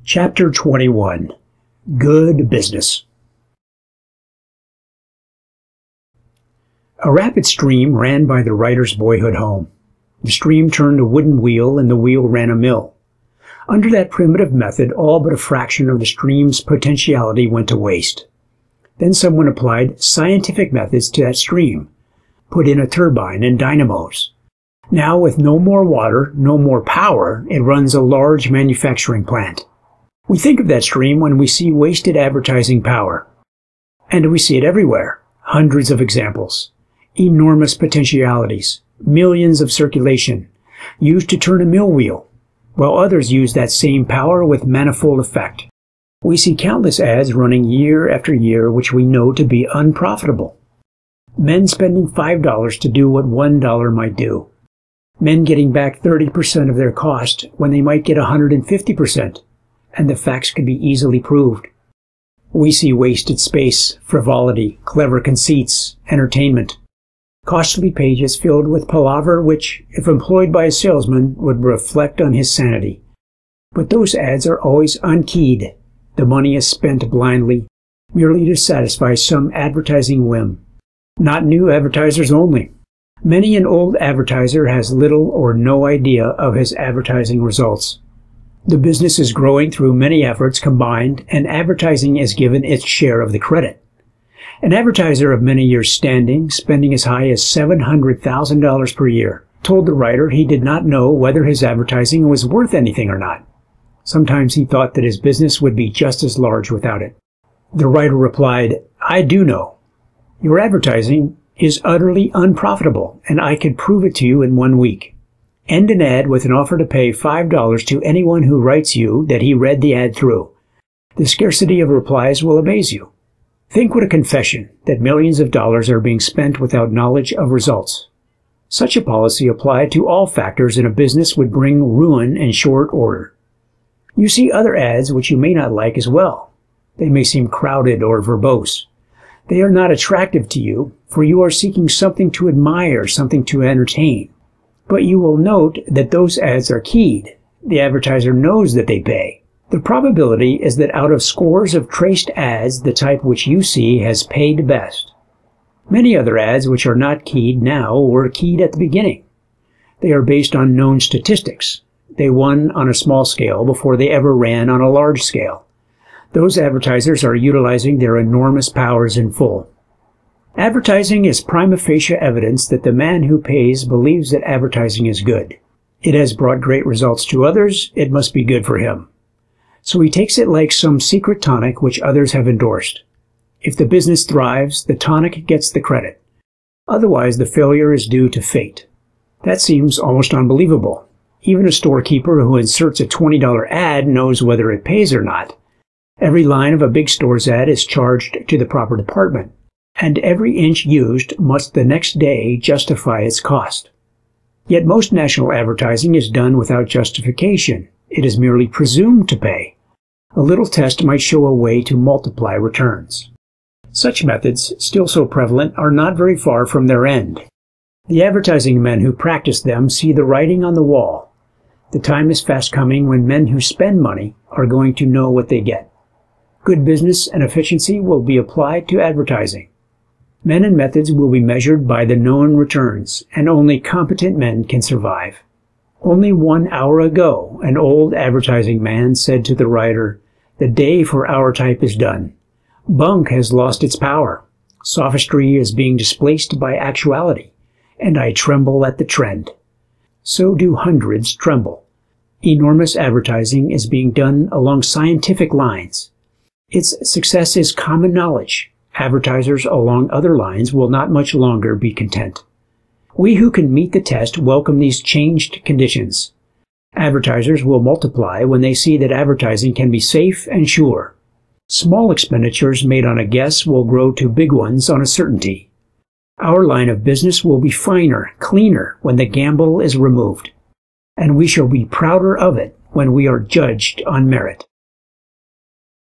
Chapter 21. Good Business. A rapid stream ran by the writer's boyhood home. The stream turned a wooden wheel, and the wheel ran a mill. Under that primitive method, all but a fraction of the stream's potentiality went to waste. Then someone applied scientific methods to that stream, put in a turbine and dynamos. Now, with no more water, no more power, it runs a large manufacturing plant. We think of that stream when we see wasted advertising power. And we see it everywhere. Hundreds of examples. Enormous potentialities. Millions of circulation. Used to turn a mill wheel, while others use that same power with manifold effect. We see countless ads running year after year which we know to be unprofitable. Men spending $5 to do what $1 might do. Men getting back 30% of their cost when they might get 150%, and the facts could be easily proved. We see wasted space, frivolity, clever conceits, entertainment. Costly pages filled with palaver which, if employed by a salesman, would reflect on his sanity. But those ads are always unkeyed. The money is spent blindly, merely to satisfy some advertising whim. Not new advertisers only. Many an old advertiser has little or no idea of his advertising results. The business is growing through many efforts combined, and advertising is given its share of the credit. An advertiser of many years' standing, spending as high as $700,000 per year, told the writer he did not know whether his advertising was worth anything or not. Sometimes he thought that his business would be just as large without it. The writer replied, "I do know. Your advertising is utterly unprofitable, and I could prove it to you in 1 week. End an ad with an offer to pay $5 to anyone who writes you that he read the ad through. The scarcity of replies will amaze you. Think what a confession that millions of dollars are being spent without knowledge of results. Such a policy applied to all factors in a business would bring ruin in short order. You see other ads which you may not like as well. They may seem crowded or verbose. They are not attractive to you, for you are seeking something to admire, something to entertain. But you will note that those ads are keyed. The advertiser knows that they pay. The probability is that out of scores of traced ads, the type which you see has paid best. Many other ads which are not keyed now were keyed at the beginning. They are based on known statistics. They won on a small scale before they ever ran on a large scale. Those advertisers are utilizing their enormous powers in full. Advertising is prima facie evidence that the man who pays believes that advertising is good. It has brought great results to others, it must be good for him. So he takes it like some secret tonic which others have endorsed. If the business thrives, the tonic gets the credit. Otherwise, the failure is due to fate. That seems almost unbelievable. Even a storekeeper who inserts a $20 ad knows whether it pays or not. Every line of a big store's ad is charged to the proper department, and every inch used must the next day justify its cost. Yet most national advertising is done without justification. It is merely presumed to pay. A little test might show a way to multiply returns. Such methods, still so prevalent, are not very far from their end. The advertising men who practice them see the writing on the wall. The time is fast coming when men who spend money are going to know what they get. Good business and efficiency will be applied to advertising. Men and methods will be measured by the known returns, and only competent men can survive. Only 1 hour ago, an old advertising man said to the writer, "The day for our type is done. Bunk has lost its power. Sophistry is being displaced by actuality, and I tremble at the trend." So do hundreds tremble. Enormous advertising is being done along scientific lines. Its success is common knowledge. Advertisers along other lines will not much longer be content. We who can meet the test welcome these changed conditions. Advertisers will multiply when they see that advertising can be safe and sure. Small expenditures made on a guess will grow to big ones on a certainty. Our line of business will be finer, cleaner when the gamble is removed, and we shall be prouder of it when we are judged on merit.